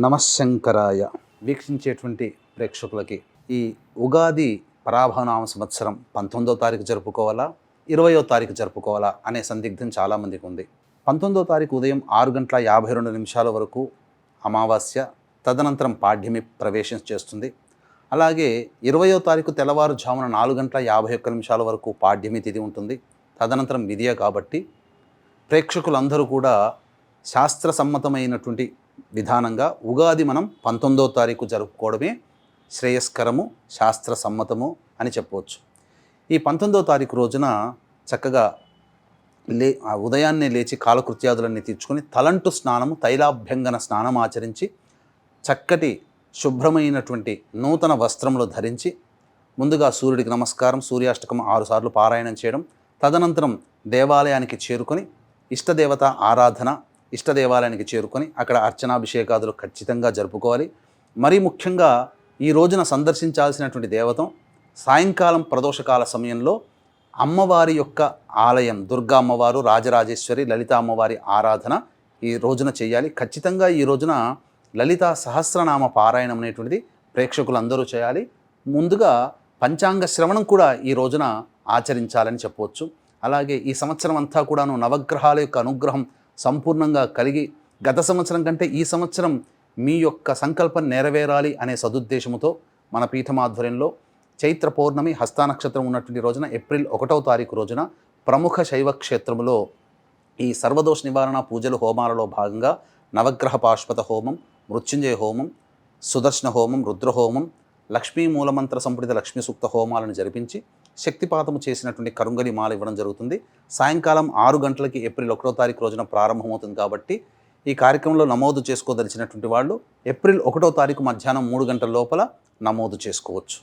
నమశంకరాయ. వీక్షించేటువంటి ప్రేక్షకులకి ఈ ఉగాది పరాభవనామ సంవత్సరం 19వ తారీఖు జరుపుకోవాలా, 20వ తారీఖు జరుపుకోవాలా అనే సందిగ్ధం చాలామందికి ఉంది. 19వ తారీఖు ఉదయం 6:52 వరకు అమావాస్య, తదనంతరం పాడ్యమి ప్రవేశం చేస్తుంది. అలాగే 20వ తారీఖు తెల్లవారుజామున 4:51 వరకు పాడ్యమి తిథి ఉంటుంది. తదనంతరం విధియ కాబట్టి ప్రేక్షకులందరూ కూడా శాస్త్ర సమ్మతమైనటువంటి విధానంగా ఉగాది మనం 19వ తారీఖు జరుపుకోవడమే శ్రేయస్కరము, శాస్త్ర సమ్మతము అని చెప్పవచ్చు. ఈ 19వ తారీఖు రోజున చక్కగా ఉదయాన్నే లేచి కాలకృత్యాదులన్నీ తీర్చుకొని తలంటు స్నానము, తైలాభ్యంగన స్నానం ఆచరించి చక్కటి శుభ్రమైనటువంటి నూతన వస్త్రములు ధరించి ముందుగా సూర్యుడికి నమస్కారం, సూర్యాష్టకం 6 సార్లు పారాయణం చేయడం, తదనంతరం దేవాలయానికి చేరుకొని ఇష్టదేవత ఆరాధన, ఇష్టదేవాలయానికి చేరుకొని అక్కడ అర్చనాభిషేకాదులు ఖచ్చితంగా జరుపుకోవాలి. మరీ ముఖ్యంగా ఈ రోజున సందర్శించాల్సినటువంటి దేవతం సాయంకాలం ప్రదోషకాల సమయంలో అమ్మవారి యొక్క ఆలయం, దుర్గా అమ్మవారు, రాజరాజేశ్వరి, లలిత అమ్మవారి ఆరాధన ఈ రోజున చేయాలి. ఖచ్చితంగా ఈ రోజున లలితా సహస్రనామ పారాయణం అనేటువంటిది ప్రేక్షకులందరూ చేయాలి. ముందుగా పంచాంగ శ్రవణం కూడా ఈ రోజున ఆచరించాలని చెప్పవచ్చు. అలాగే ఈ సంవత్సరం అంతా కూడాను నవగ్రహాల యొక్క అనుగ్రహం సంపూర్ణంగా కలిగి గత సంవత్సరం కంటే ఈ సంవత్సరం మీ యొక్క సంకల్పం నెరవేరాలి అనే సదుద్దేశముతో మన పీఠమాధ్వర్యంలో చైత్ర పౌర్ణమి హస్త నక్షత్రం ఉన్నటువంటి రోజున ఏప్రిల్ 1వ తారీఖు రోజున ప్రముఖ శైవ క్షేత్రములో ఈ సర్వదోష నివారణ పూజలు హోమాలలో భాగంగా నవగ్రహ పాశుపత హోమం, మృత్యుంజయ హోమం, సుదర్శన హోమం, రుద్రహోమం, లక్ష్మీ మూలమంత్ర సంపుటిత లక్ష్మీ సూక్త హోమాలను జరిపించి శక్తిపాతము చేసినటువంటి కరుంగలి మాల ఇవ్వడం జరుగుతుంది. సాయంకాలం 6 గంటలకి ఏప్రిల్ 1వ తారీఖు రోజున ప్రారంభమవుతుంది. కాబట్టి ఈ కార్యక్రమంలో నమోదు చేసుకోదలిచినటువంటి వాళ్ళు ఏప్రిల్ 1వ తారీఖు మధ్యాహ్నం 3 గంటల లోపల నమోదు చేసుకోవచ్చు.